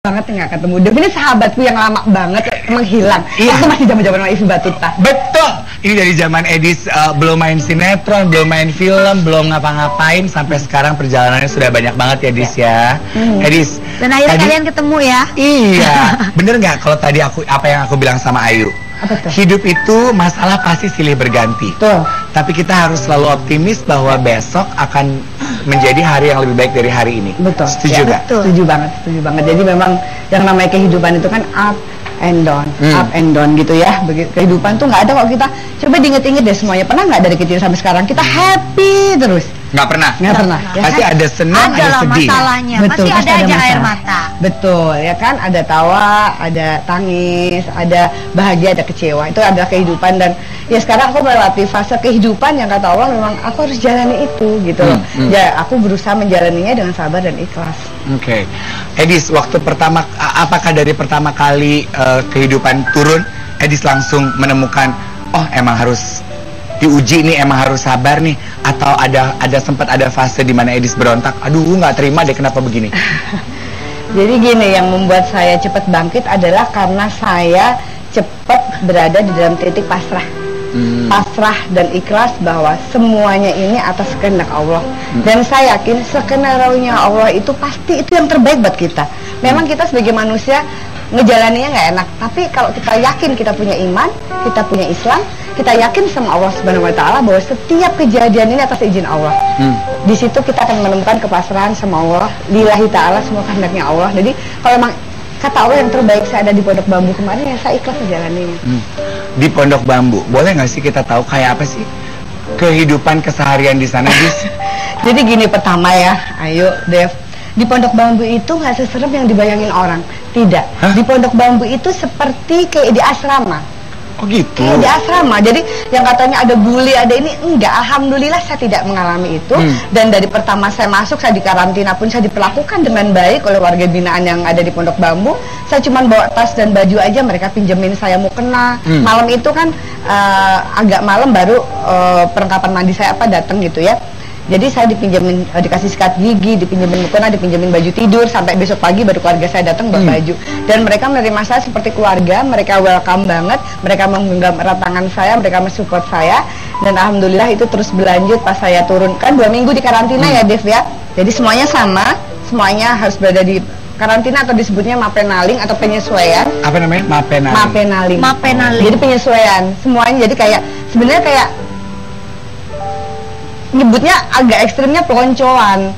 banget nggak ketemu. Dev ini sahabatku yang lama banget menghilang. Iya. Itu masih zaman-zaman Isu Batuta. Betul. Ini dari zaman Edis belum main sinetron, belum main film, belum ngapa-ngapain sampai sekarang perjalanannya sudah banyak banget ya, Edis ya. Edis. Dan akhirnya kalian ketemu ya. Iya. Bener nggak kalau tadi apa yang aku bilang sama Ayu? Apa tuh? Hidup itu masalah pasti silih berganti. Tuh. Tapi kita harus selalu optimis bahwa besok akan menjadi hari yang lebih baik dari hari ini. Betul. Setuju nggak? Betul. Setuju banget, setuju banget. Jadi memang yang namanya kehidupan itu kan up and down, up and down gitu ya. Begitu kehidupan tuh nggak ada kok kita coba diinget-inget deh semuanya. Pernah nggak dari kecil sampai sekarang kita happy terus? Nggak pernah. Nggak pernah. Ya Pasti kan? ada senang, Ada ada lah sedih. masalahnya. Betul, pasti ada aja masalah. air mata. Betul, ya kan? Ada tawa, ada tangis, ada bahagia, ada kecewa. Itu adalah kehidupan dan ya sekarang aku melewati fase kehidupan yang kata Allah memang aku harus jalani itu gitu. Ya, aku berusaha menjalaninya dengan sabar dan ikhlas. Oke. Edis, waktu pertama apakah dari pertama kali kehidupan turun, Edis langsung menemukan oh emang harus diuji nih, emang harus sabar nih, atau ada sempat ada fase di mana Edis berontak, aduh nggak terima deh kenapa begini? Jadi gini, yang membuat saya cepat bangkit adalah karena saya cepat berada di dalam titik pasrah. Pasrah dan ikhlas bahwa semuanya ini atas kehendak Allah. Dan saya yakin skenario-nya Allah itu pasti itu yang terbaik buat kita. Memang kita sebagai manusia ngejalaninya nggak enak, tapi kalau kita yakin kita punya iman, kita punya Islam, kita yakin sama Allah Subhanahu Wa Taala bahwa setiap kejadian ini atas izin Allah. Di situ kita akan menemukan kepasrahan sama Allah, lillahi ta'ala, semua kehendaknya Allah. Jadi kalau memang kata Allah yang terbaik saya ada di Pondok Bambu kemarin, ya saya ikhlas menjalaninya. Di Pondok Bambu, boleh nggak sih kita tahu kayak apa sih kehidupan keseharian di sana, Edis? Jadi gini, pertama ya, ayo Dev, di Pondok Bambu itu nggak seserem yang dibayangin orang. Tidak. Hah? Di Pondok Bambu itu seperti kayak di asrama. Oh gitu. Kayak di asrama. Jadi yang katanya ada bully, ada ini, enggak. Alhamdulillah saya tidak mengalami itu. Dan dari pertama saya masuk, saya di karantina pun saya diperlakukan dengan baik oleh warga binaan yang ada di Pondok Bambu. Saya cuma bawa tas dan baju aja, mereka pinjemin saya mukena. Malam itu kan agak malam baru perlengkapan mandi saya datang gitu ya. Jadi saya dipinjemin, dikasih sikat gigi, dipinjemin mukena, dipinjemin baju tidur, sampai besok pagi baru keluarga saya datang bawa baju. Dan mereka menerima saya seperti keluarga, mereka welcome banget, mereka menggenggam erat tangan saya, mereka mensupport saya. Dan alhamdulillah itu terus berlanjut pas saya turun, kan 2 minggu di karantina ya Dev ya. Jadi semuanya sama, semuanya harus berada di karantina atau disebutnya mapenaling atau penyesuaian. Apa namanya? Mapenaling. Mapenaling. Mapenaling. Jadi penyesuaian, semuanya jadi kayak sebenarnya kayak nyebutnya agak ekstrimnya peloncoan.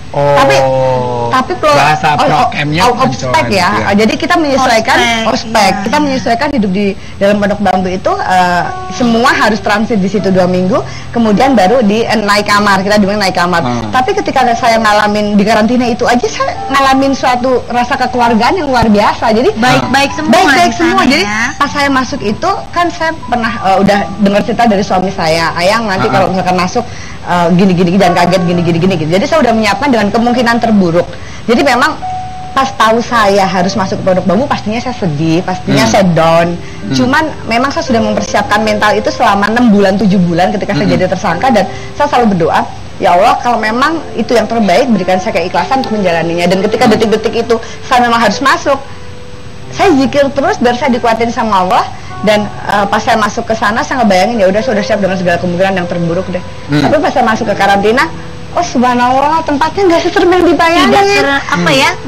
Tapi bahasa prokemnya ospek ya. Jadi kita menyesuaikan ospek. Kita menyesuaikan hidup di dalam Pondok Bambu itu semua harus transit di situ 2 minggu, kemudian baru di naik kamar. Kita dibilang naik kamar. Tapi ketika saya ngalamin di karantina itu aja, saya ngalamin suatu rasa kekeluargaan yang luar biasa. Jadi Baik-baik semua. baik-baik semua. Sana, Jadi ya. pas saya masuk itu kan saya pernah udah dengar cerita dari suami saya, Ayang nanti kalau misalkan masuk gini-gini dan kaget gini-gini gitu. Jadi saya udah menyiapkan dengan kemungkinan terburuk. Jadi memang pas tahu saya harus masuk ke Pondok Bambu, pastinya saya sedih, pastinya saya down. Cuman memang saya sudah mempersiapkan mental itu selama 6 bulan, 7 bulan ketika saya jadi tersangka, dan saya selalu berdoa, ya Allah kalau memang itu yang terbaik, berikan saya keikhlasan untuk menjalaninya. Dan ketika detik-detik itu saya memang harus masuk, saya zikir terus biar saya dikuatin sama Allah. Dan pas saya masuk ke sana, saya ngebayangin ya udah sudah siap dengan segala kemungkinan yang terburuk deh. Tapi pas saya masuk ke karantina, oh subhanallah, tempatnya nggak seserem yang dibayangin.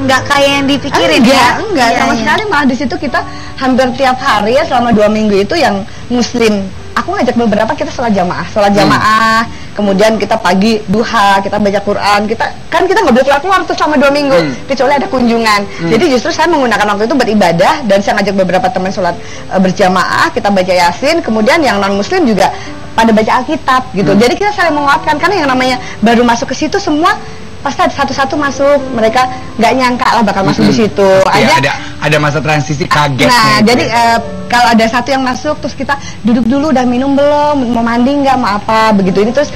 Nggak kayak yang dipikirin Enggak sama sekali. Malah di situ kita hampir tiap hari ya selama 2 minggu itu yang muslim. Aku ngajak beberapa, kita sholat jamaah, kemudian kita pagi duha, kita baca Quran, kita nggak boleh keluar tuh selama 2 minggu, kecuali ada kunjungan. Jadi justru saya menggunakan waktu itu beribadah, dan saya ngajak beberapa teman sholat berjamaah, kita baca Yasin, kemudian yang non muslim juga pada baca Alkitab gitu. Jadi kita saling menguatkan, karena yang namanya baru masuk ke situ semua pasti satu-satu masuk, mereka nggak nyangka lah bakal masuk di situ. Ada masa transisi kaget. Nah, jadi kalau ada satu yang masuk, terus kita duduk dulu, udah minum belum, mau mandi nggak, mau apa, begitu ini terus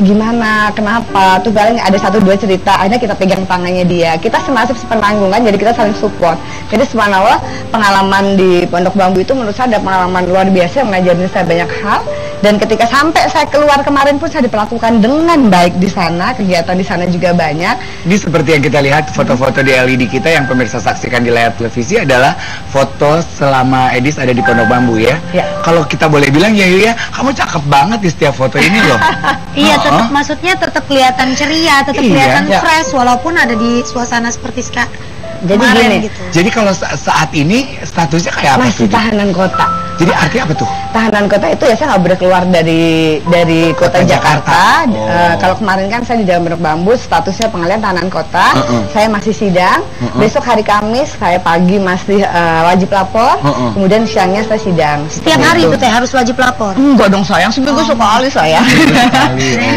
gimana, kenapa, tuh paling ada 1-2 cerita, akhirnya kita pegang tangannya dia, kita senasib sepenanggungan, jadi kita saling support. Jadi subhanallah, pengalaman di Pondok Bambu itu menurut saya ada pengalaman luar biasa yang mengajarin saya banyak hal, Dan ketika sampai saya keluar kemarin pun saya diperlakukan dengan baik di sana, kegiatan di sana juga banyak. Ini seperti yang kita lihat foto-foto di LED kita yang pemirsa saksikan di layar televisi adalah foto selama Edis ada di Pondok Bambu ya. Ya. Kalau kita boleh bilang ya Yuya, kamu cakep banget di setiap foto ini loh. Iya, tetap maksudnya tetap kelihatan ceria, tetap Iya. kelihatan Ya. fresh walaupun ada di suasana seperti Jadi kemarin gini, gitu. Jadi kalau saat ini statusnya kayak apa masih tuh? tahanan kota. Jadi artinya apa tuh? Tahanan kota itu ya saya nggak boleh keluar dari kota Kota Jakarta. Jakarta. Oh. Kalau kemarin kan saya di dalam Pondok Bambu, statusnya pengalihan tahanan kota. Saya masih sidang. Besok hari Kamis saya pagi masih wajib lapor. Kemudian siangnya saya sidang. Setiap hari itu teh harus wajib lapor. Enggak dong sayang, seminggu sekali saya. Iya.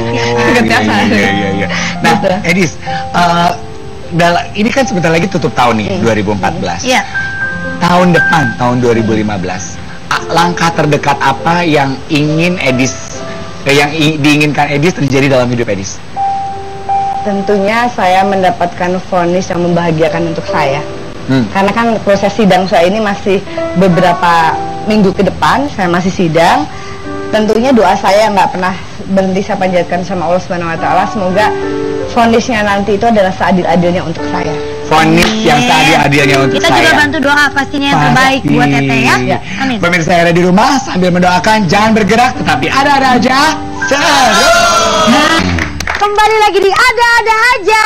Nah, Gitu. Edis, ini kan sebentar lagi tutup tahun nih, 2014. Iya. Tahun depan, tahun 2015, langkah terdekat apa yang ingin Edis, diinginkan Edis terjadi dalam hidup Edis? Tentunya saya mendapatkan vonis yang membahagiakan untuk saya. Karena kan proses sidang saya ini masih beberapa minggu ke depan, saya masih sidang. Tentunya doa saya nggak pernah berhenti saya panjatkan sama Allah Subhanahu Wa Taala. Semoga vonisnya nanti itu adalah seadil-adilnya untuk saya. Vonis yang seadil-adilnya untuk Kita saya. juga bantu doa pastinya yang terbaik Pasti. buat Teteh ya. Ya. Amin. Pemirsa yang ada di rumah sambil mendoakan jangan bergerak tetapi ada aja seru. Kembali lagi di Ada-Ada Aja.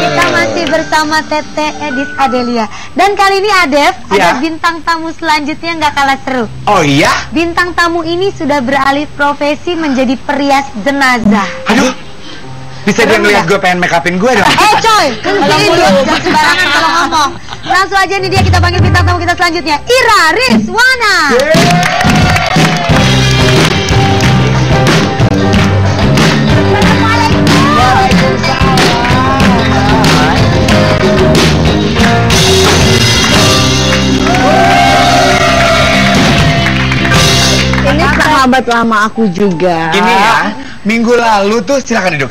Kita masih bersama Teteh Edis Adelia. Dan kali ini Adef, Ya. ada bintang tamu selanjutnya nggak kalah seru. Oh iya? Bintang tamu ini sudah beralih profesi menjadi perias jenazah. Aduh. Bisa dia ngeliat gue pengen make upin gue dong. Coy, kalau jangan sembarangan kalau ngomong. Langsung aja nih dia kita panggil bintang tamu kita selanjutnya, Ira Rizwana. Ini sahabat lama aku juga. Gini ya, minggu lalu tuh silakan duduk.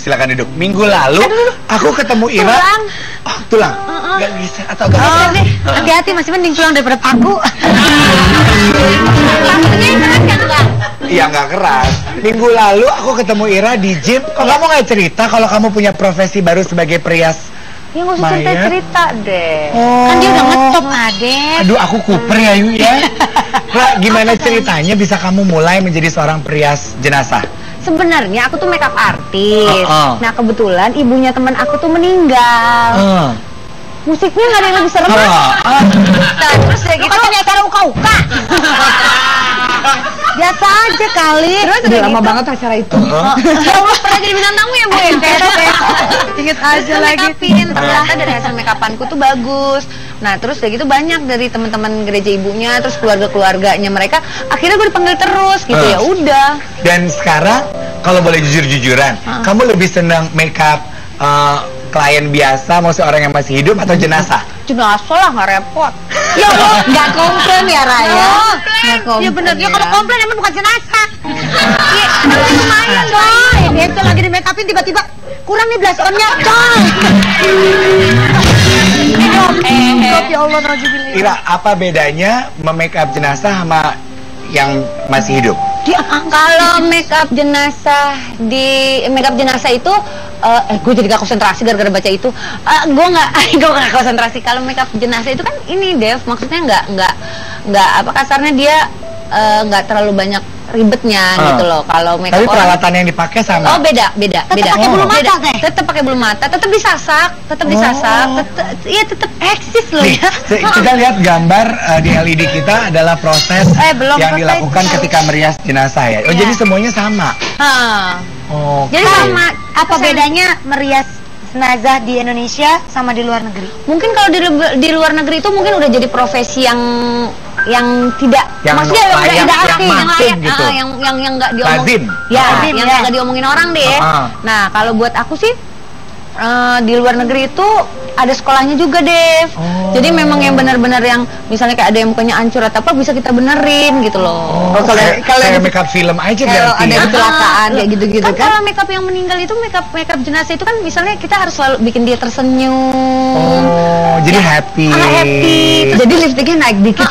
Minggu lalu aku ketemu Ira. Tulang. Oh, tulang. Gak bisa atau gak Oh, bisa. nih, hati-hati masih mending pulang daripada paku. Langsungnya keras kan enggak? Iya nggak keras. Minggu lalu aku ketemu Ira di gym. Kok kamu nggak cerita kalau kamu punya profesi baru sebagai perias? Ya nggak usah Mayat. cerita deh. Kan dia udah ngetop Adef. Aduh, aku kuper ya Yu ya. Nah, gimana ceritanya bisa kamu mulai menjadi seorang perias jenazah? Sebenarnya aku tuh makeup artis. Oh. Nah kebetulan ibunya teman aku tuh meninggal. Musiknya nggak ada yang lebih serem. Oh. Nah, terus kayak gitu. Bukan acara uka-uka. Biasa aja kali. Terus udah lama banget acara itu. Ya Allah, pernah jadi bintang tamu ya Bu ya? Ingat aja lagi. Ternyata dari hasil makeupanku tuh bagus. Nah terus kayak gitu banyak dari teman-teman gereja ibunya, terus keluarga-keluarganya mereka. Akhirnya gue dipanggil terus gitu ya udah. Dan sekarang kalau boleh jujur-jujuran, kamu lebih senang makeup klien biasa, maksudnya orang yang masih hidup atau jenazah? Jenazah lah nggak repot. Ya Allah, nggak komplain ya Raya. Nggak komplain Ya bener, ya kalau ya. komplain emang bukan jenazah. Iya, lumayan dong. Itu lagi di make upin tiba-tiba kurang nih blasonnya, coy. Ya Allah, naudzubillah. Ira, apa bedanya memake up jenazah sama yang masih hidup? Kalau makeup jenazah itu gue jadi gak konsentrasi gara-gara baca itu. Gue nggak konsentrasi. Kalau makeup jenazah itu kan ini Dev, maksudnya nggak apa kasarnya dia nggak terlalu banyak ribetnya gitu loh. Kalau makeup Tapi peralatan yang dipakai sama? Oh beda. Tetap pakai bulu mata, Teh? Tetap pakai bulu mata, tetap disasak, tetap eksis loh Nih, ya. kita lihat gambar di LED kita adalah proses belum yang selesai. dilakukan ketika merias jenazah ya. Oh, Iya. jadi semuanya sama. Oh. Jadi sama. Apa bedanya merias jenazah di Indonesia sama di luar negeri? Mungkin kalau di luar negeri itu mungkin udah jadi profesi yang tidak, Yang maksudnya yang layak, tidak yang asing, yang masif layak, gitu. yang nggak diomong, Lazim. ya, Lazim, yang ya. nggak diomongin orang deh. Nah, kalau buat aku sih di luar negeri itu ada sekolahnya juga, Dev. Jadi memang yang benar-benar yang misalnya kayak ada yang mukanya hancur atau apa bisa kita benerin gitu loh. Oh, kalau make up film aja Kalau berarti. ada kecelakaan kayak gitu-gitu kan. Kalau makeup yang meninggal itu makeup jenazah itu kan misalnya kita harus selalu bikin dia tersenyum. Oh, jadi happy. Jadi lipstiknya naik dikit.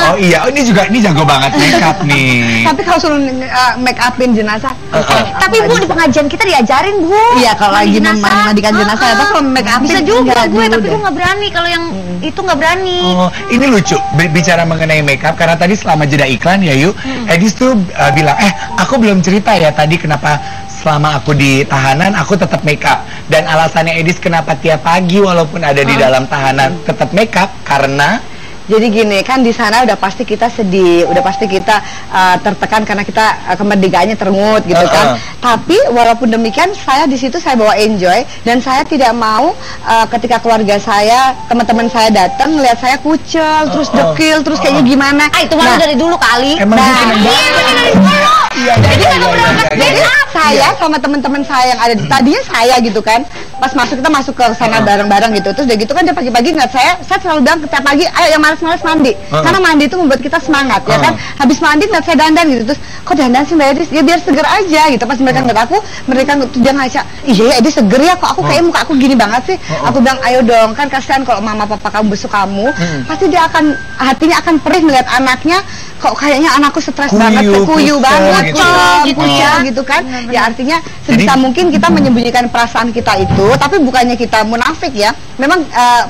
Oh iya, ini jago banget makeup nih. Tapi kalau suruh make upin jenazah, Tapi Bu, di pengajian kita diajarin Bu. iya kalau lagi memandikan jenazah, tapi kalau make upin bisa juga gue, tapi gue nggak berani. Kalau yang itu nggak berani. Oh, ini lucu bicara mengenai makeup karena tadi selama jeda iklan ya Yu, Edis tuh bilang, aku belum cerita ya tadi kenapa selama aku di tahanan aku tetap makeup, dan alasannya Edis kenapa tiap pagi walaupun ada di dalam tahanan tetap makeup karena jadi gini kan, di sana udah pasti kita sedih, udah pasti kita tertekan karena kita kemerdekaannya terengut gitu kan. Tapi walaupun demikian saya di situ saya bawa enjoy, dan saya tidak mau ketika keluarga saya, teman-teman saya datang melihat saya kucel, terus dekil, terus kayaknya gimana. Itu malah dari dulu kali. emang Jadi saya sama teman-teman saya yang ada tadinya saya gitu kan, pas kita masuk ke sana bareng-bareng gitu, terus udah gitu kan dia pagi-pagi ngeliat saya selalu bilang setiap pagi, ayo yang malas mandi, karena mandi itu membuat kita semangat ya kan. Habis mandi ngeliat saya dandan gitu, terus kok dandan sih Mbak Edis, ya biar seger aja gitu. Pas mereka ngeliat aku, mereka dia ngaca, iya ya Edis seger ya, kok aku kayak muka aku gini banget sih. Aku bilang ayo dong, kan kasihan kalau mama papa kamu besuk kamu, pasti dia akan, hatinya akan perih melihat anaknya kok kayaknya anakku stres banget, kuyu banget, kucel gitu kan. Ya artinya sebisa mungkin kita menyembunyikan perasaan kita itu, tapi bukannya kita munafik ya. Memang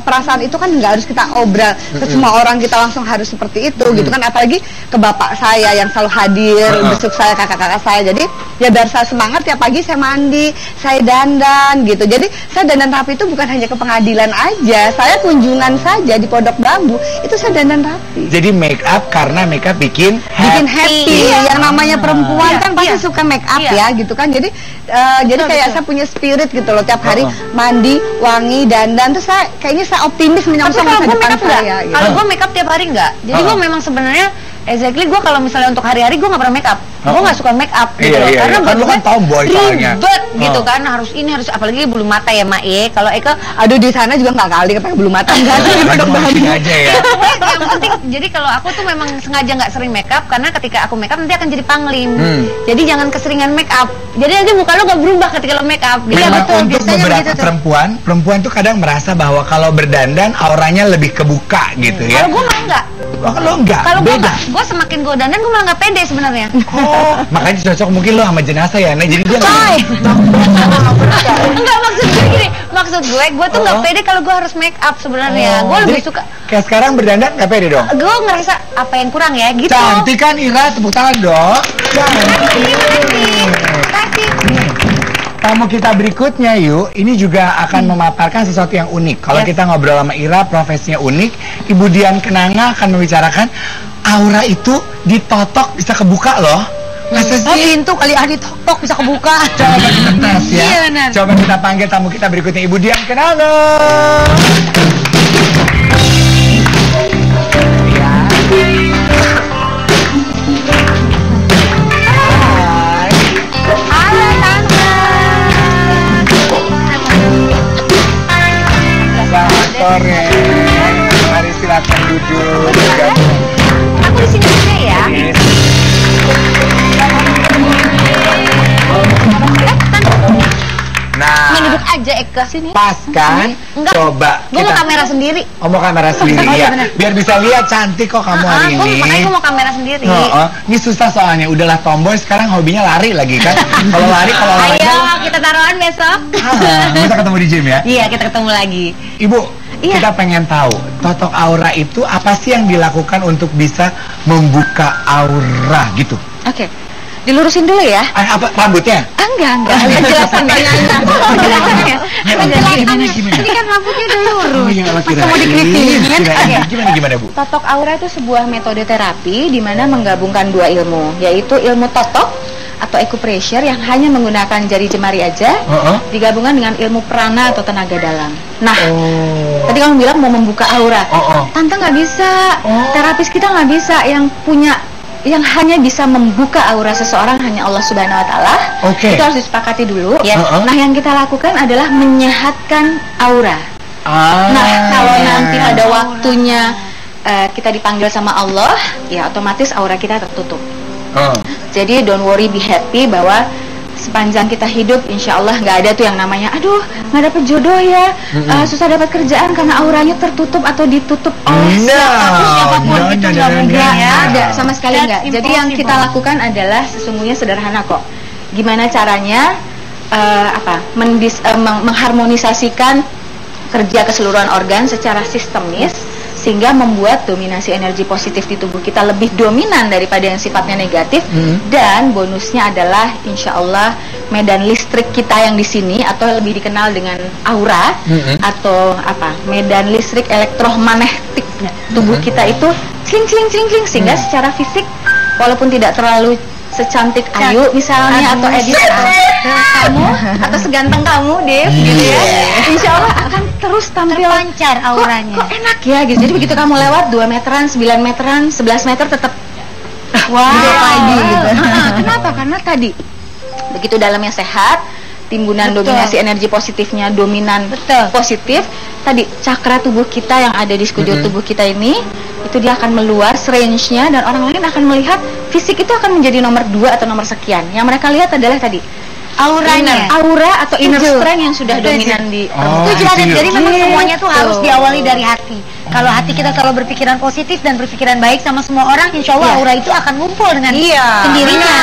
perasaan itu kan nggak harus kita obral ke semua orang, kita langsung harus seperti itu gitu kan. Apalagi ke bapak saya yang selalu hadir, besuk saya, kakak-kakak saya. Jadi ya biar saya semangat tiap pagi saya mandi, saya dandan gitu. Jadi saya dandan rapi itu bukan hanya ke pengadilan aja, saya kunjungan saja di Pondok Bambu itu saya dandan rapi. Jadi make up karena make up bikin happy. Yang namanya perempuan kan pasti suka make up ya gitu kan. Jadi kayak saya punya spirit gitu loh, tiap hari mandi, wangi, dandan, terus kayaknya saya optimis menyongsong masa depan saya gitu. Kalau gue make up tiap hari enggak. Jadi gue memang sebenarnya exactly gue kalau misalnya untuk hari-hari gue nggak pernah make up. Gue nggak suka make up gitu loh, karena kan lu kan tomboy soalnya. Ribet gitu kan, harus ini harus apalagi bulu mata ya Mak. Kalau Eka aduh di sana juga nggak kali pakai bulu mata enggak sih, aja ya. Yang penting jadi kalau aku tuh memang sengaja nggak sering make up, karena ketika aku make up nanti akan jadi panglim. Jadi jangan keseringan make up. Jadi nanti muka lo nggak berubah ketika lo make up. Iya betul. Untuk beberapa perempuan tuh kadang merasa bahwa kalau berdandan auranya lebih kebuka gitu ya. Kalau gue malah enggak. Kalau enggak, kalau gue semakin gue dandan gue malah nggak pede sebenarnya. Oh, makanya cocok mungkin lo sama jenazah ya, jadi dia enggak, maksud gue tuh nggak pede kalau gue harus make up sebenarnya. Gue lebih suka kayak sekarang berdandan nggak pede dong. Gue ngerasa apa yang kurang ya gitu. Cantik kan Ira, tepuk tangan dong. Kasih. Tamu kita berikutnya Yu, ini juga akan memaparkan sesuatu yang unik. Kalau kita ngobrol sama Ira, profesinya unik. Ibu Dian Kenanga akan membicarakan aura itu ditotok bisa kebuka loh. Masa sih? Pintu kali ditotok bisa kebuka. Coba kita tes ya. Iya benar. Coba kita panggil tamu kita berikutnya, Ibu Dian Kenanga. Sore, mari silakan duduk. Aku di sini aja ya. Nah, duduk aja Eka sini. Pas kan? Enggak. Coba Gue mau kamera sendiri. Oh, mau kamera sendiri ya. Biar bisa lihat cantik kok kamu hari ini. Makanya gue mau kamera sendiri. Ini susah soalnya, udahlah tomboy sekarang hobinya lari lagi kan. Kalau lari Ayo kita taruhan besok. Kita ketemu di gym ya. Iya, kita ketemu lagi. Ibu, kita pengen tahu totok aura itu apa sih yang dilakukan untuk bisa membuka aura gitu? Oke. Dilurusin dulu ya. Apa rambutnya? Enggak. Penjelasannya. Ini kan rambutnya udah lurus. Oh iya, mau dikritik. Gimana Bu? Totok aura itu sebuah metode terapi di mana menggabungkan dua ilmu, yaitu ilmu totok atau acupressure yang hanya menggunakan jari jemari aja, digabungkan dengan ilmu prana atau tenaga dalam. Nah, tadi kamu bilang mau membuka aura. Tante nggak bisa, terapis kita nggak bisa, yang hanya bisa membuka aura seseorang hanya Allah Subhanahu Wa Taala. Itu harus disepakati dulu. Nah, yang kita lakukan adalah menyehatkan aura. Nah, kalau nanti pada waktunya kita dipanggil sama Allah, ya otomatis aura kita tertutup. Jadi don't worry, be happy bahwa sepanjang kita hidup, insya Allah nggak ada tuh yang namanya, aduh nggak dapet jodoh ya, susah dapat kerjaan karena auranya tertutup atau ditutup oleh siapapun. Itu nggak mungkin ya, ada sama sekali nggak. Jadi yang kita lakukan adalah sesungguhnya sederhana kok. Gimana caranya mengharmonisasikan kerja keseluruhan organ secara sistemis, sehingga membuat dominasi energi positif di tubuh kita lebih dominan daripada yang sifatnya negatif. Dan bonusnya adalah insya Allah medan listrik kita yang di sini, atau lebih dikenal dengan aura, atau medan listrik elektromagnetik tubuh kita itu cling, sehingga secara fisik walaupun tidak terlalu secantik Ayu misalnya, atau Edis atau kamu, atau seganteng kamu Dev gitu ya, insya Allah akan terus tampil terpancar auranya. Kok enak ya gitu. Jadi begitu kamu lewat 2 meteran, 9 meteran, 11 meter tetap lagi gitu. Kenapa? Karena tadi begitu dalamnya sehat, timbunan dominasi energi positifnya dominan positif, tadi cakra tubuh kita yang ada di sekujur tubuh kita ini, itu dia akan meluas range-nya, dan orang lain akan melihat fisik itu akan menjadi nomor 2 atau nomor sekian. Yang mereka lihat adalah tadi auranya, aura atau inner strength yang sudah dominan di Jadi memang semuanya tuh harus diawali dari hati. Kalau hati kita selalu berpikiran positif dan berpikiran baik sama semua orang, insya Allah aura itu akan ngumpul dengan sendirinya.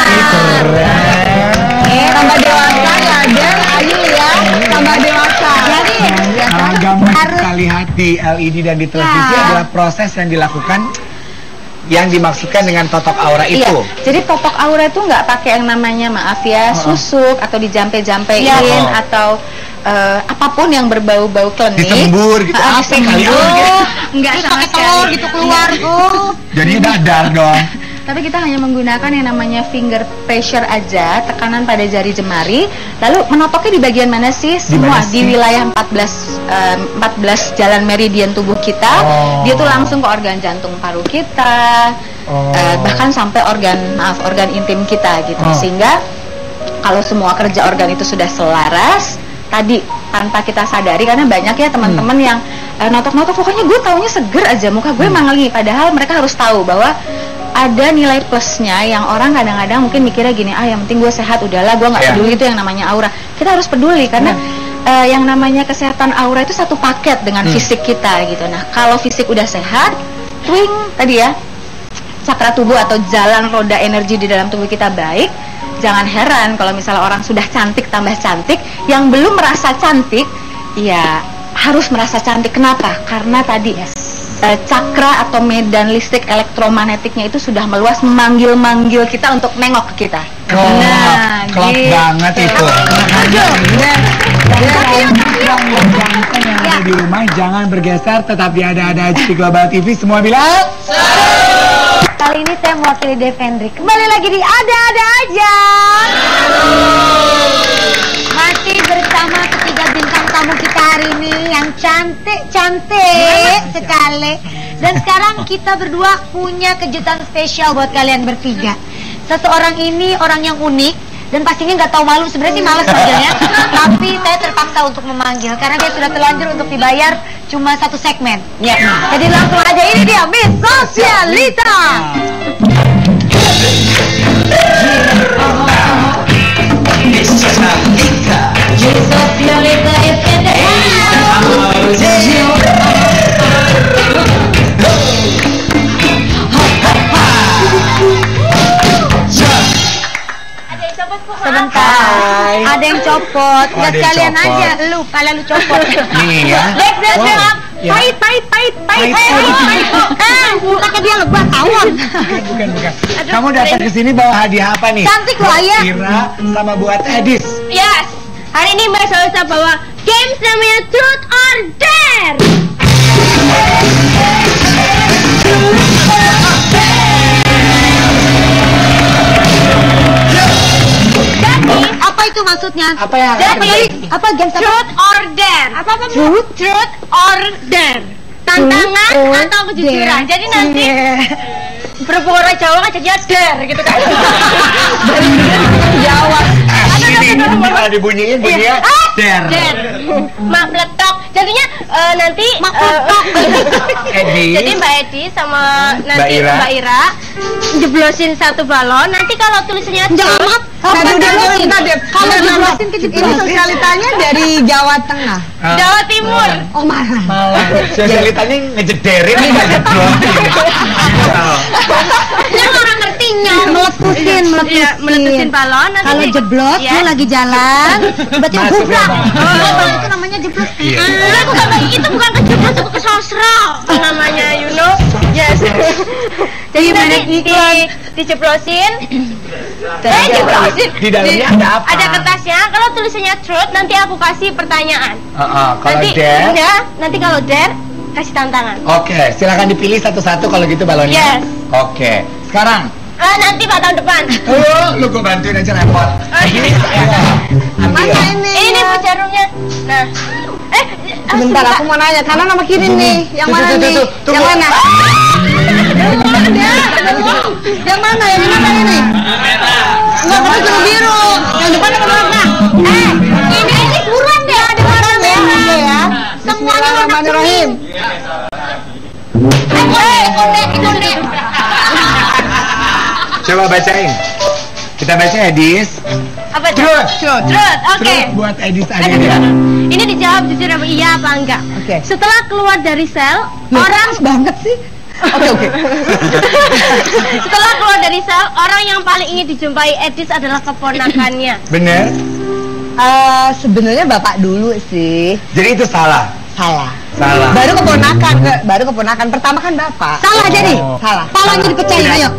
Tambah dewasa ya, Dan Ayu ya, tambah dewasa. Jadi gambar sekali hati LED dan di televisi adalah proses yang dilakukan, yang dimaksudkan dengan totok aura itu. Jadi totok aura itu nggak pakai yang namanya, maaf ya, susuk atau dijampe-jampein atau apapun yang berbau-bau klenik. Disembur gitu. Enggak sama pakai telur gitu keluar tuh. Jadi dadar dong. Tapi kita hanya menggunakan yang namanya finger pressure aja, tekanan pada jari jemari. Lalu menotoknya di bagian mana sih? Semua di wilayah 14 jalan meridian tubuh kita. Dia tuh langsung ke organ jantung paru kita, bahkan sampai organ intim kita gitu. Sehingga kalau semua kerja organ itu sudah selaras, tadi tanpa kita sadari, karena banyak ya teman-teman yang notok-notok, pokoknya gue taunya seger aja, muka gue mangli. Padahal mereka harus tahu bahwa ada nilai plusnya yang orang kadang-kadang mungkin mikirnya gini, yang penting gue sehat, udahlah gue nggak peduli itu yang namanya aura. Kita harus peduli karena yang namanya kesehatan aura itu satu paket dengan fisik kita gitu. Nah kalau fisik udah sehat, twing tadi ya, cakra tubuh atau jalan roda energi di dalam tubuh kita baik, jangan heran kalau misalnya orang sudah cantik tambah cantik, yang belum merasa cantik ya harus merasa cantik. Kenapa? Karena tadi cakra atau medan listrik elektromagnetiknya itu sudah meluas, memanggil-manggil kita untuk nengok ke kita. Klop banget itu. Yang ada di rumah jangan bergeser, tetap ada aja di Global TV. Semua bilang kali ini saya mewakili Devendri. Kembali lagi di Ada-Ada Aja. Masih bersama ketiga bintang tamu kita hari ini yang cantik sekali. Dan sekarang kita berdua punya kejutan spesial buat kalian bertiga. Satu orang ini orang yang unik dan pastinya nggak tahu malu, sebenarnya sih malas manggilnya. Tapi saya terpaksa untuk memanggil karena dia sudah terlanjur untuk dibayar cuma 1 segmen. Jadi langsung aja, ini dia Miss Sosialita. Miss Sosialita. Miss Sosialita is in the Sebentar, ada yang copot. Udah sekalian aja, kalau lu copot. Nih ya. Pahit. Mukanya dia lebat tawon. Bukan. Kamu datang ke sini bawa hadiah apa nih? Cantik loh ya. Kira sama buat Edis. Yes. Hari ini Mbak Salsa bawa games namanya Truth or Dare. Apa itu maksudnya? Apa yang apa games Truth or Dare? Apa Truth or Dare? Tantangan atau kejujuran. Jadi nanti berpura cowok aja dia dare gitu kan. Dan dia jawab. Ini malah dibunyiin bunyinya dare. Mak meletok. Jadinya nanti jadi Mbak Edi sama nanti Mbak Ira jeblosin 1 balon. Nanti kalau tulisannya Kalau jeblosin ini sosialitanya dari Jawa Tengah. Jawa Timur. Oh Malang. Sosialitanya ngejederin nih nggak jeblosin. Yang orang ngertinya meletusin balon. Kalau jeblok lu lagi jalan, berarti gubrak. Itu namanya jeblok. Itu bukan kejeblok, itu kesosro namanya, you know. Yes. Jadi nanti dijeblosin. Di dalamnya ada apa? Ada kertasnya. Kalau tulisannya truth, nanti aku kasih pertanyaan. Kalau dare? Nanti kalau dare kasih tantangan. Oke, silakan dipilih satu-satu kalau gitu balonnya. Yes. Oke, sekarang. Nanti Pak tahun depan. Lu gue bantuin aja repot. Gini, Mana ini? Ini Bu jarumnya. Nah. Sebentar, aku mau nanya kanan sama kiri nih. Yang mana nih? Yang mana? Yang mana? Yang mana ini? Enggak, kamu biru biru. Yang depan apa warna? Ini buruan deh, ada warna merah ya. Semuanya warna Bismillahirrahmanirrahim. Ikonde. Coba bacain. Kita baca Edis. Apa itu? Truth. Oke. Truth buat Edis aja ya. Ini dijawab jujur apa iya apa enggak. Oke. Setelah keluar dari sel, Orang banget sih. Oke. setelah keluar dari sel, orang yang paling ingin dijumpai Edis adalah keponakannya. Bener? Sebenarnya bapak dulu sih. Jadi itu salah. Salah. Baru keponakan. Pertama kan bapak. Salah jadi. Salah. Palanya dipecahin, ayo.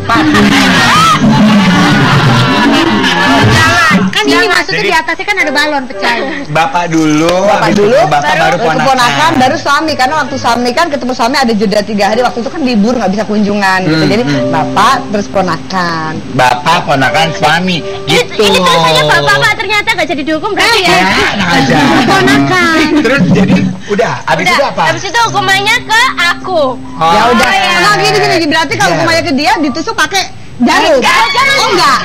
Jangan. Kan ini maksudnya di atasnya kan ada balon pecahin. Bapak dulu, habis itu bapak baru keponakan, baru suami. Karena waktu suami kan ketemu suami ada jeda 3 hari. Waktu itu kan libur nggak bisa kunjungan gitu. Jadi bapak terus ponakan. Bapak, ponakan, suami. Gitu. Ini tulisannya bapak ternyata nggak jadi dihukum berarti ya. Enak aja. Ponakan. Terus jadi udah. Habis itu apa? Habis itu hukumannya ke aku. Ya udah. ya. Nah gini. Berarti kalau kembali ke dia ditusuk pakai jarum. Enggak.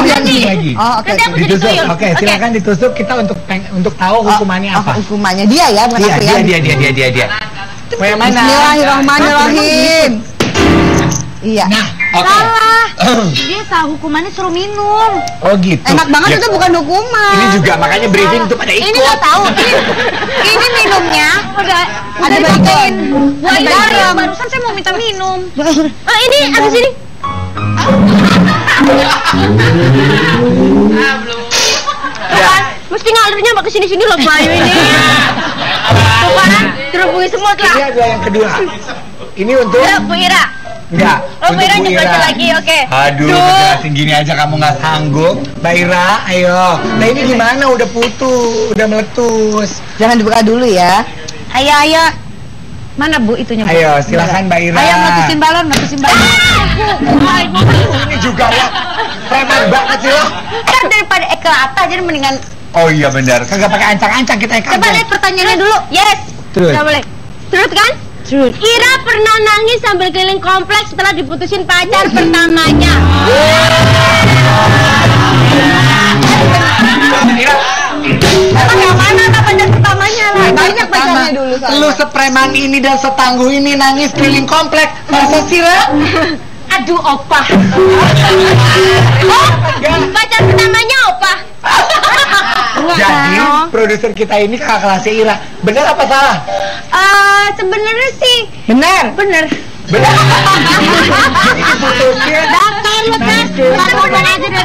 Nanti lagi. Oh oke. Nanti aku jadi Ditusuk. tuyul. Oke, silakan ditusuk kita untuk tahu hukumannya apa. Hukumannya dia ya, bukan aku ya. Dia. Mau yang mana? Bismillahirrahmanirrahim. Iya. Nah, oke. Salah. Dia tahu hukumannya suruh minum. Oh gitu. Enak banget Ya, itu bukan hukuman. Ini juga makanya briefing tuh pada ikut. Ini nggak tahu. Ini minumnya udah Ada bacon. Wah, barusan saya mau minta minum. Ini abis ini. Mesti ngalirnya mbak kesini-sini loh Bayu ini. Tuh kan, terhubungi semut lah. Ini adalah yang kedua. Ini untuk Ya, Bu Ira. enggak. Oh, Bu Ira untuk jelasin lagi, oke. Aduh, jelasin gini aja kamu nggak sanggup. Mbak Ira, ayo. Nah ini gimana? Udah putus, udah meletus. Jangan dibuka dulu ya. Ayo. Mana Bu itunya, Bu? Ayo, silakan Mbak Ira. Ayo meletusin balon. Ini juga ya. Preman banget sih lo. Kan daripada ekelata jadi mendingan. Oh iya benar. Kagak pakai ancang-ancang kita ikan. Coba lihat pertanyaannya dulu. Yes. Terus. Nggak boleh. Terus kan? Ira pernah nangis sambil keliling kompleks setelah diputusin pacar pertamanya. Ira. Yang mana pacar pertamanya lah? Banyak pacarnya dulu sama. Lu sepreman ini dan setangguh ini nangis keliling komplek. Masa sih, Ra? Aduh, opah. Pacar pertamanya opah. Jadi produser kita ini kakak kelasnya Ira. Bener apa salah? Sebenarnya sih Benar. bener. Bener. Diputusin.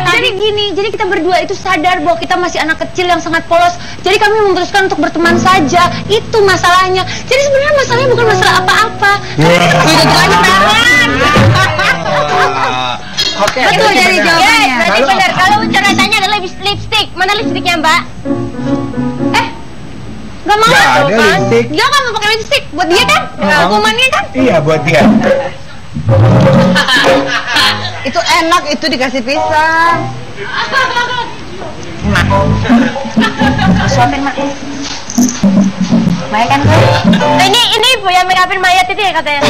Jadi gini, jadi kita berdua itu sadar bahwa kita masih anak kecil yang sangat polos. Jadi kami memutuskan untuk berteman saja. Itu masalahnya. Jadi sebenarnya masalahnya bukan masalah apa-apa. Oke. Betul berarti dari benar. jawabannya. Yes, berarti Lalu benar. apa? Kalau caranya adalah lipstick. Mana lipstiknya, Mbak? Gak mau Nggak tuh ada kan? lipstick. Dia kan mau pakai lipstick buat dia kan? Hukumannya kan? Iya buat dia. Itu enak itu dikasih pisang. Suapin, Mak. Baik kan, Bu? Ini Bu yang makeupin mayat itu ya katanya.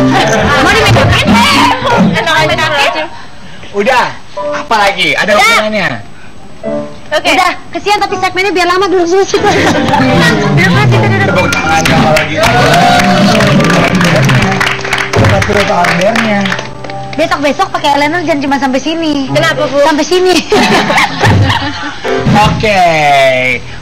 Mau di makeupin? Enak makeupin. Udah. Apa lagi? Ada hukumannya? Oke. Udah, kesian tapi segmennya biar lama dulu sih. Tepuk tangan kalau gitu. Kita turun ke ordernya. besok pakai eyeliner jangan cuma sampai sini. Kenapa, Bu? Sampai sini. Oke.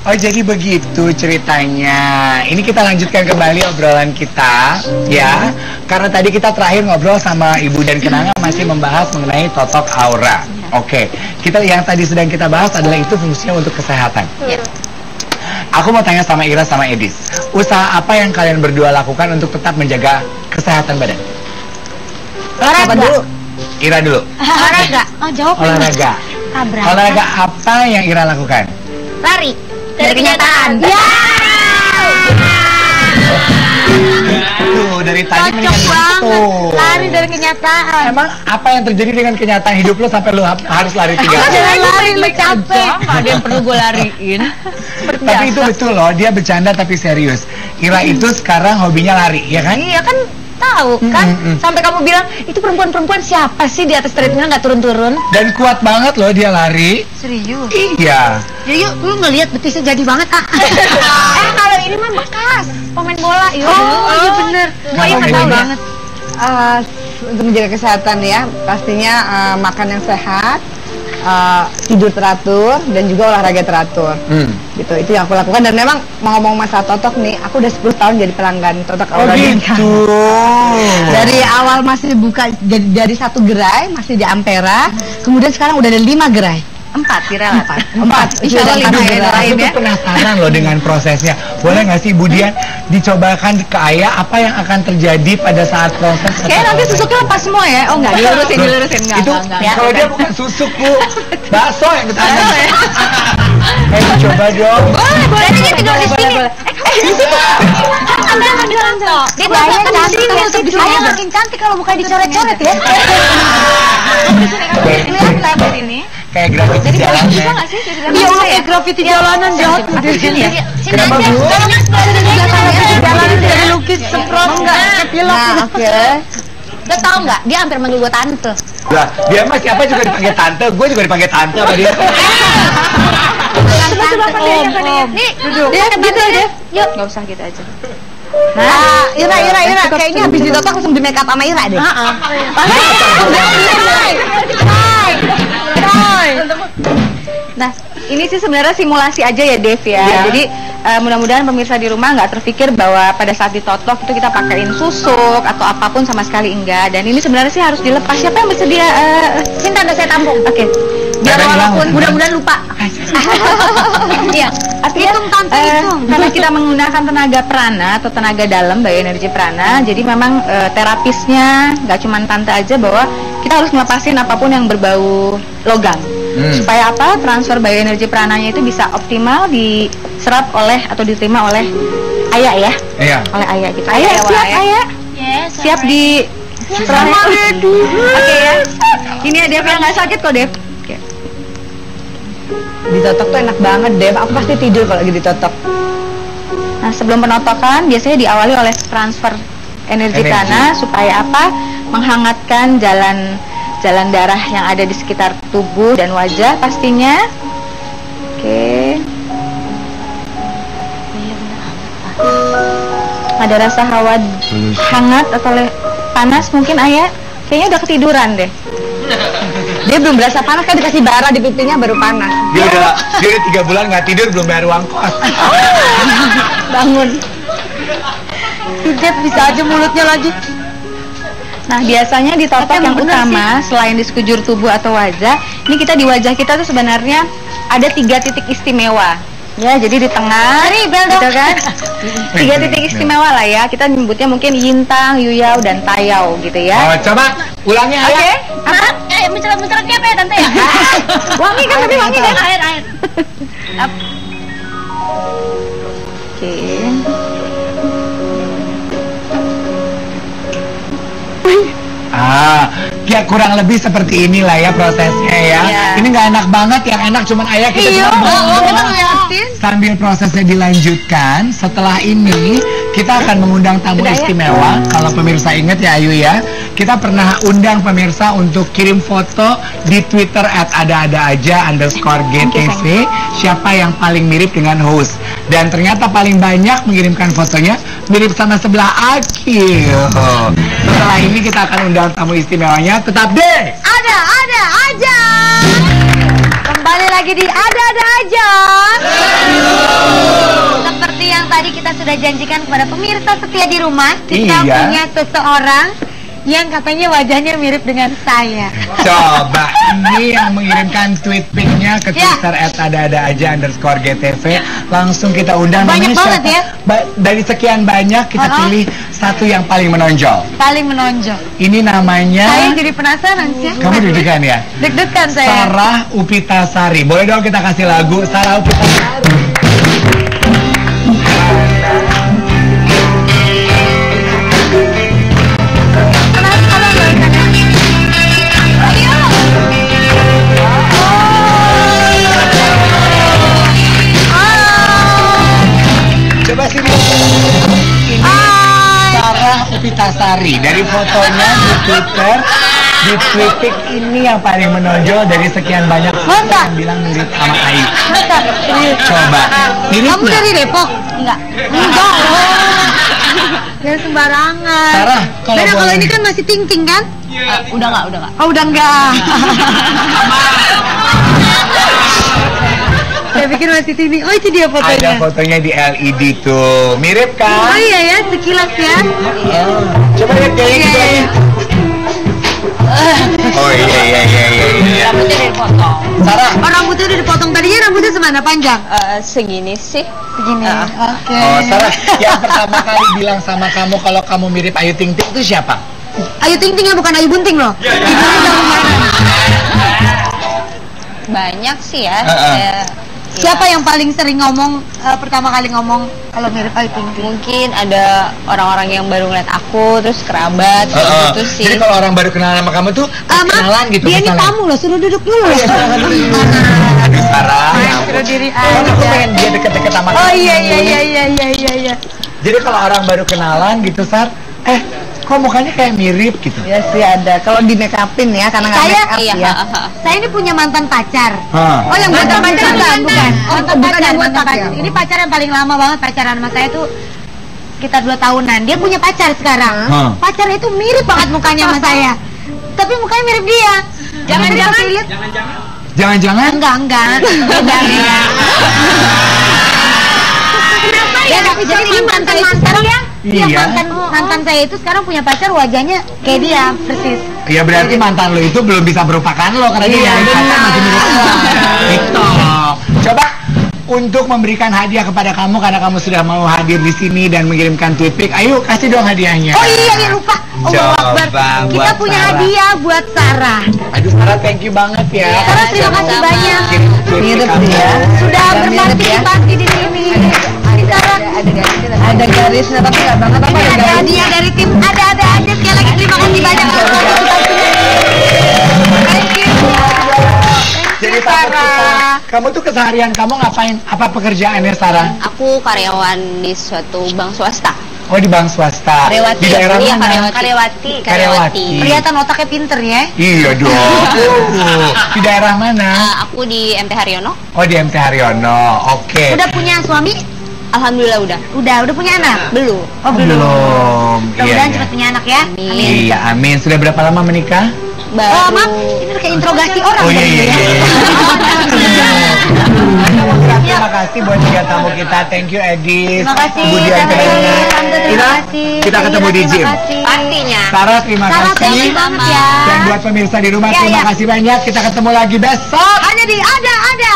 Oh jadi begitu ceritanya. Ini kita lanjutkan kembali obrolan kita ya. Karena tadi kita terakhir ngobrol sama Ibu dan Kenanga masih membahas mengenai totok aura. Oke. Kita yang tadi sedang kita bahas adalah itu fungsinya untuk kesehatan. Aku mau tanya sama Ira sama Edis. Usaha apa yang kalian berdua lakukan untuk tetap menjaga kesehatan badan? Olahraga dulu? Ira dulu. Olahraga. Oh, jawab. Olahraga. Olahraga apa yang Ira lakukan? Lari dari kenyataan. Ya. Tuh dari tadi Cocok banget. Lari dari kenyataan. Emang apa yang terjadi dengan kenyataan hidup lo sampai lo harus lari 3 Jangan jam? lari, lu capek. Nggak ada yang perlu gue lariin. Tapi itu betul loh, dia bercanda tapi serius. Ira itu sekarang hobinya lari, ya kan? Iya kan tahu kan? Sampai kamu bilang itu perempuan-perempuan siapa sih di atas treadmill nggak turun-turun? Dan kuat banget loh dia lari. Serius. Iya. Yuk, lu ngelihat betisnya jadi banget, ah. Kalau ini mah bekas pemain bola. Iya. Iya bener. Wah, iya, tahu banget. Untuk menjaga kesehatan ya, pastinya makan yang sehat, tidur teratur, dan juga olahraga teratur. Gitu, itu yang aku lakukan. Dan memang mau ngomong masalah totok nih, aku udah 10 tahun jadi pelanggan totok Oh aura. gitu. Dari awal masih buka dari 1 gerai, masih di Ampera, kemudian sekarang udah ada 5 gerai. 4 diralat. 4. Insya Allah 5 ya doain Aku ya. tuh penasaran loh dengan prosesnya. Boleh nggak sih Bu Dian dicobakan ke Ayah apa yang akan terjadi pada saat proses? Kayaknya nanti susuknya lepas semua ya. Oh enggak, dilurusin enggak. Itu Ya. kalau dia bukan susuk Bu, bakso yang kesana. Ayo coba dong. Boleh nih tinggal di sini. Anda yang bilang toh. Dia bayar cantik saya makin cantik kalau bukan dicoret-coret ya. Ini kan lebar ini. Kayak grafiti jalan ya. Bisa nggak sih? Jadi Iya, kayak graffiti jalanan jahat. Sini ya. Kenapa Bu? Jalanan dari lukis semprot enggak kepilok. Nah, oke. Udah tahu nggak? Dia hampir manggil gue tante. Lah, dia mah siapa juga dipanggil tante, gue juga dipanggil tante sama dia. Nih, duduk. Dia gitu deh. Yuk, nggak usah gitu aja. Nah, Ira, kayaknya habis ditotok langsung di make up sama Ira deh. Nah, ini sih sebenarnya simulasi aja ya Dev ya. Jadi mudah-mudahan pemirsa di rumah nggak terpikir bahwa pada saat ditotok itu kita pakaiin susuk atau apapun sama sekali enggak. Dan ini sebenarnya sih harus dilepas. Siapa yang bersedia? Minta anda saya tampung. Oke. Biar Ada walaupun hilang. mudah-mudahan lupa. Iya. Artinya karena kita menggunakan tenaga prana atau tenaga dalam bioenergi prana, jadi memang terapisnya nggak cuma tante aja bahwa kita harus ngelepasin apapun yang berbau logam. Supaya apa? Transfer bioenergi prananya itu bisa optimal diserap oleh atau diterima oleh Ayah ya. Iya. Oleh Ayah gitu. Ayah siap Ayah. Siap di Oke ya. Ini ya Dev yang nggak sakit kok Dev. Oke. Ditotok tuh enak banget, Dev. Aku pasti tidur kalau lagi ditotok. Nah, sebelum penotokan biasanya diawali oleh transfer energi prana supaya apa? Menghangatkan jalan darah yang ada di sekitar tubuh dan wajah pastinya. Oke. Ada rasa hawa hangat atau panas mungkin Ayah? Kayaknya udah ketiduran deh. Dia belum berasa panas, kan dikasih bara di pipinya baru panas. Dia udah 3 bulan nggak tidur belum bayar uang kos. Bangun. Dev bisa aja mulutnya lagi. Nah, biasanya ditotok yang utama selain di sekujur tubuh atau wajah, ini kita di wajah kita tuh sebenarnya ada 3 titik istimewa. Ya, jadi di tengah, gitu kan? 3 titik istimewa lah ya. Kita nyebutnya mungkin Yintang, Yuyao, dan Tayao gitu ya. Oh, coba ulangi Oke. Ayah. Apa? Mencerat-menceratnya apa ya tante ya? Wangi kan tapi wangi kan? Air. Oke. Ya kurang lebih seperti inilah ya prosesnya ya. Ini nggak enak banget, yang enak cuman Ayah kita cuma sambil prosesnya dilanjutkan. Setelah ini kita akan mengundang tamu istimewa. Kalau pemirsa ingat ya Ayu ya, kita pernah undang pemirsa untuk kirim foto di Twitter @ada-ada-aja_GTV siapa yang paling mirip dengan host. Dan ternyata paling banyak mengirimkan fotonya mirip sama sebelah Akil. Setelah ini kita akan undang tamu istimewanya. Tetap deh Ada aja. Kembali lagi di ada aja. Seperti yang tadi kita sudah janjikan kepada pemirsa setia di rumah, kita punya seseorang yang katanya wajahnya mirip dengan saya. Coba, ini yang mengirimkan tweet pic-nya ke Twitter @ada-ada-aja_GTV. Langsung kita undang. Banyak banget ya. Dari sekian banyak kita pilih satu yang paling menonjol. Paling menonjol. Ini namanya. Saya jadi penasaran sih. Kamu deg-degan ya? Deg-degan saya. Sarah Upitasari. Boleh dong kita kasih lagu Sarah Upitasari. Coba sini. Ini Sarah Upitasari. Dari fotonya di Twitter, di tweetik ini yang paling menonjol dari sekian banyak foto yang bilang mirip sama Ayu. Coba. Kamu dari Depok? Enggak. Ya sembarangan. Sarah, kalau ini kan masih ting-ting kan? Udah nggak. Oh, udah enggak. Saya pikir masih ting-ting. Oh, itu dia fotonya. Ada fotonya di LED tuh. Mirip kan? Oh iya ya, sekilas ya. Coba lihat kayaknya gitu lagi. Oh iya. Rambutnya dipotong. Sarah. Oh, rambutnya udah dipotong. Tadinya rambutnya semana panjang? Segini sih. Begini. Oke. Oh, Sarah, yang pertama kali bilang sama kamu kalau kamu mirip Ayu Ting Ting itu siapa? Ayu Ting Ting ya, bukan Ayu Bunting loh. Banyak sih ya. Siapa yang paling sering ngomong, pertama kali ngomong kalau mirip Ayu Ting Ting? Mungkin ada orang-orang yang baru ngeliat aku, terus kerabat, kayak gitu sih. Jadi kalau orang baru kenalan sama kamu tuh kenalan gitu. Dia ini tamu loh, suruh duduk dulu. Aduh, Sarah. Suruh diri Kan aku aja. pengen dia deket-deket sama kamu. Oh iya. Jadi kalau orang baru kenalan gitu, Sar, kok mukanya kayak mirip gitu? Ya sih ada. Kalau di make upin ya, karena nggak Saya- make up Iya. ya. Saya ini punya mantan pacar. Hah. Oh, yang mantan pacar bukan. Mantan bukan pacar, yang mantan botak pacar. ya? Ini pacar yang paling lama banget pacaran sama saya tuh sekitar 2 tahunan. Dia punya pacar sekarang. Pacar itu mirip banget mukanya sama saya. Tapi mukanya mirip dia. Jangan-jangan lihat. Jangan-jangan? Enggak. Beda. Kenapa ya? Jadi mantan saya itu sekarang ya? Iya, Iya. mantan saya itu sekarang punya pacar wajahnya kayak dia persis. Ya berarti mantan lo itu belum bisa merupakan lo karena dia yang pacar masih mirip lo. Gitu. Coba untuk memberikan hadiah kepada kamu karena kamu sudah mau hadir di sini dan mengirimkan tweet pic. Ayo kasih dong hadiahnya. Oh iya lupa. Coba Akbar. Kita buat punya Sarah. hadiah buat Sarah. Aduh Sarah, thank you banget ya. Sarah terima kasih banyak. Mirip dia. Sudah Agak mirip ya. berpartisipasi di sini. Sarah. Ada garisnya tapi nggak banget apa Ini ada ada garis. hadiah dari tim ada aja. Sekali lagi terima kasih banyak atas partisipasinya. Thank you. Jadi kamu tuh keseharian kamu ngapain? Apa pekerjaannya Sarah? Aku karyawan di suatu bank swasta. Oh di bank swasta. Karyawati. Di daerah Iya, mana? Karyawati. Kelihatan otaknya pinter ya. Iya dong. Di daerah mana? Aku di MT Haryono. Oh di MT Haryono. Oke. Udah punya suami? Alhamdulillah udah. Udah punya anak? Belum. Oh Belum. Mudah-mudahan cepat punya anak ya. Amin. Iya, amin. Sudah berapa lama menikah? Oh, maaf, ini udah kayak interogasi orang. Oh iya tadi iya. ya. Terima kasih buat 3 tamu kita. Thank you Edis. Terima kasih. Ibu Dian Tante, Kelenya. Tante, terima kasih. Kita ketemu di gym. Terima kasih. Pastinya. Sarah terima Sarah, kasih. thank you banget ya. Dan buat pemirsa di rumah Ya, terima ya. kasih banyak. Kita ketemu lagi besok. Hanya di ada aja.